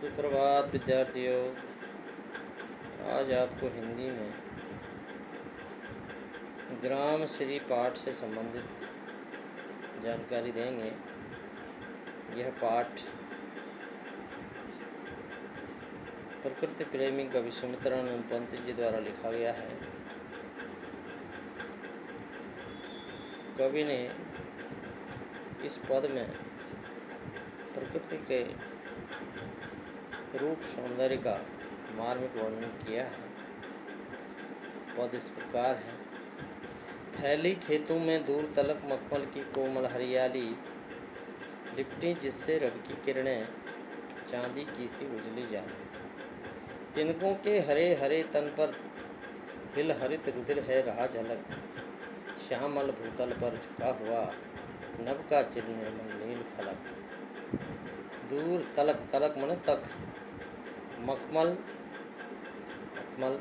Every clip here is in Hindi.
सुप्रभात विद्यार्थियों। आज आपको हिंदी में ग्राम श्री पाठ से संबंधित जानकारी देंगे। यह पाठ प्रकृति प्रेमी कवि सुमित्रानंद पंत जी द्वारा लिखा गया है। कवि ने इस पद में प्रकृति के रूप सौंदर्य का मार्मिक वर्णन किया है। पद इस प्रकार है। फैली खेतों में दूर तलक मखमल की कोमल हरियाली, लिपटी जिससे रब की किरणें, चांदी की सी उजली जाली। तिनकों के हरे हरे तन पर हिल हरित रुधिर है रहा झलक, श्यामल भूतल पर झुका हुआ नभ का चिर नील फलक। दूर तलक, तलक मन तक, मखमल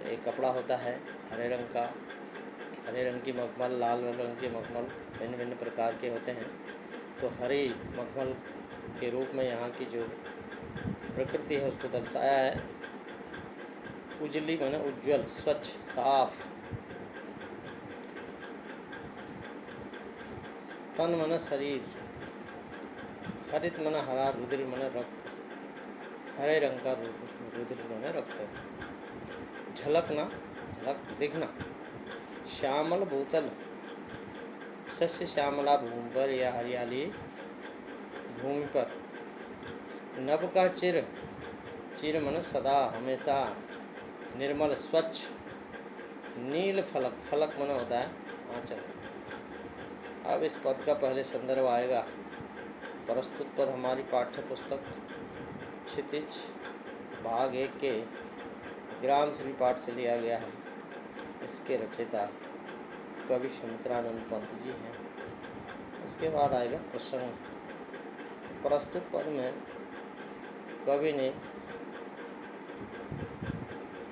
एक कपड़ा होता है हरे रंग का। हरे रंग की मखमल, लाल रंग की मखमल भिन्न भिन्न प्रकार के होते हैं। तो हरे मखमल के रूप में यहाँ की जो प्रकृति है उसको दर्शाया है। उजली माने उज्ज्वल, स्वच्छ, साफ। तन माने शरीर, हरित माने हरा, रुधिर माने रक्त, हरे रंग का रुधिर माने रक्त। झलकना, झलक दिखना। श्यामल भूतल, सस्य श्यामला भूमि पर या हरियाली भूमि पर। नभ का चिर, चिर मन सदा हमेशा, निर्मल स्वच्छ। नील फलक, फलक मन होता है आंचल। अब इस पद का पहले संदर्भ आएगा। प्रस्तुत पद हमारी पाठ्य पुस्तक क्षितिज भाग 1 के ग्राम श्री पाठ से लिया गया है। इसके रचयिता कवि सुमित्रानंद पंत जी हैं। उसके बाद आएगा प्रसंग। प्रस्तुत पद में कवि ने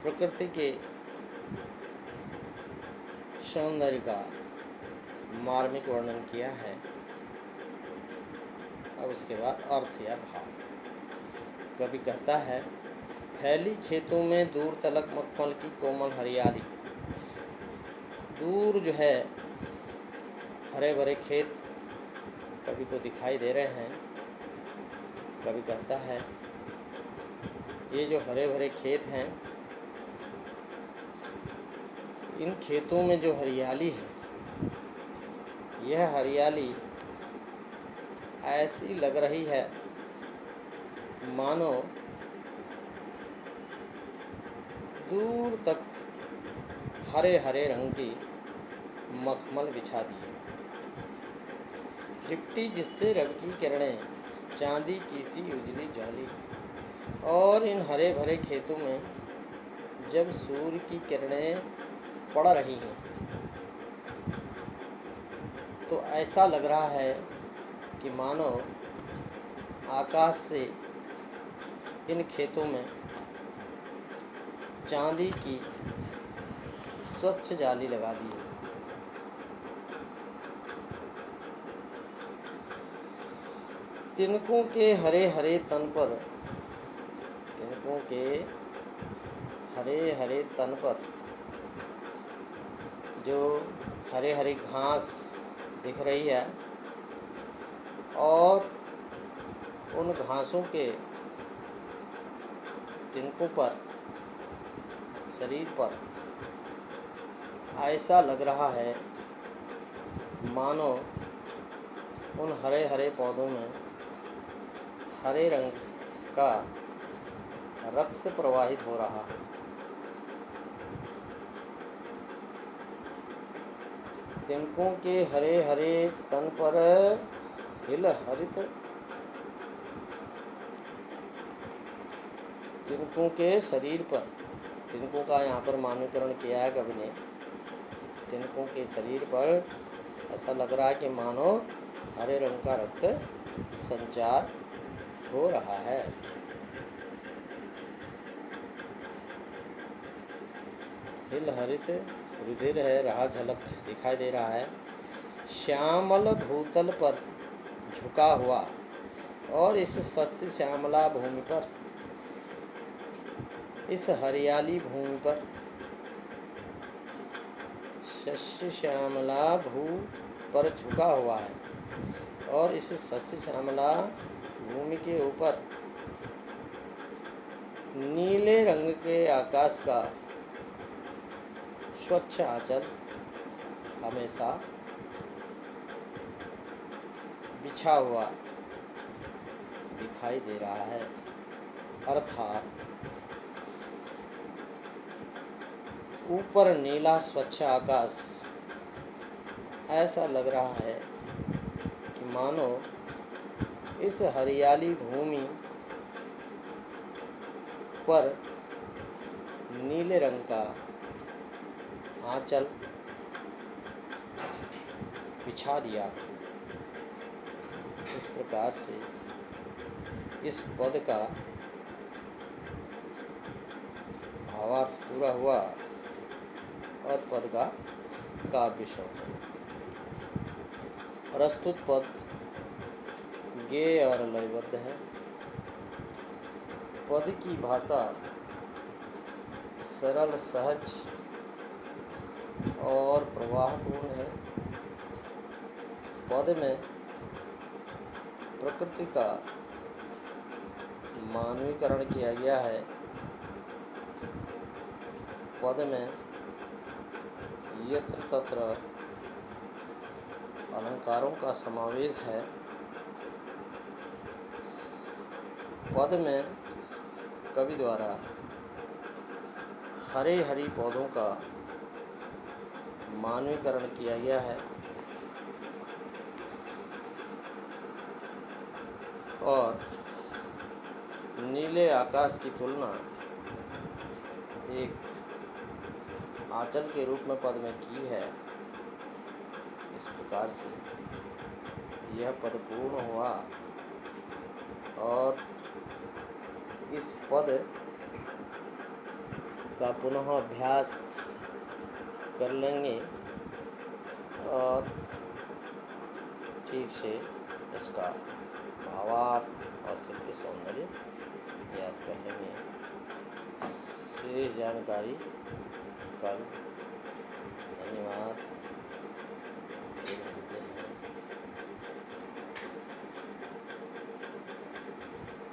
प्रकृति के सौंदर्य का मार्मिक वर्णन किया है। अब उसके बाद अर्थ या भाव। कवि कहता है, फैली खेतों में दूर तलक मखमल की कोमल हरियाली। दूर जो है हरे भरे खेत कवि को दिखाई दे रहे हैं। कवि कहता है, ये जो हरे भरे खेत हैं, इन खेतों में जो हरियाली है, यह हरियाली ऐसी लग रही है मानो दूर तक हरे हरे रंग की मखमल बिछा दी है। लिपटी जिससे रब की किरणें, चांदी की सी उजली जाली। और इन हरे भरे खेतों में जब सूर्य की किरणें पड़ रही हैं तो ऐसा लग रहा है कि मानो आकाश से इन खेतों में चांदी की स्वच्छ जाली लगा दी है। तिनकों के हरे हरे तन पर, तिनकों के हरे हरे तन पर जो हरे हरे घास दिख रही है, और उन घासों के तिनकों पर, शरीर पर ऐसा लग रहा है मानो उन हरे हरे पौधों में हरे रंग का रक्त प्रवाहित हो रहा है। तिनकों के हरे हरे तन पर हिल हरित, तिनकों के शरीर पर, तिनकों का यहाँ पर मानवीकरण किया है कवि ने। तिनकों के शरीर पर ऐसा लग रहा है कि मानो हरे रंग का रक्त संचार हो रहा है। हिल हरित रुधिर है रहा झलक दिखाई दे रहा है। श्यामल भूतल पर झुका हुआ, और इस सस्य श्यामला भूमि पर इस हरियाली भूमि पर शस्य श्यामला भू पर झुका हुआ है और इस शस्य श्यामला भूमि के ऊपर नीले रंग के आकाश का स्वच्छ आंचल हमेशा बिछा हुआ दिखाई दे रहा है। अर्थात ऊपर नीला स्वच्छ आकाश ऐसा लग रहा है कि मानो इस हरियाली भूमि पर नीले रंग का आंचल बिछा दिया। इस प्रकार से इस पद का भावार्थ पूरा हुआ और पद का काव्य शब्द। प्रस्तुत पद गेय और लयबद्ध है। पद की भाषा सरल, सहज और प्रवाहपूर्ण है। पद में प्रकृति का मानवीकरण किया गया है। पद में यत्र तत्र अलंकारों का समावेश है। पद में कवि द्वारा हरे हरी पौधों का मानवीकरण किया गया है और नीले आकाश की तुलना एक आंचल के रूप में पद में की है। इस प्रकार से यह पद पूर्ण हुआ और इस पद का पुनः अभ्यास कर लेंगे और ठीक से इसका भावार्थ और शिल्पी सौंदर्य याद कर लेंगे। शेष जानकारी कल। धन्यवाद।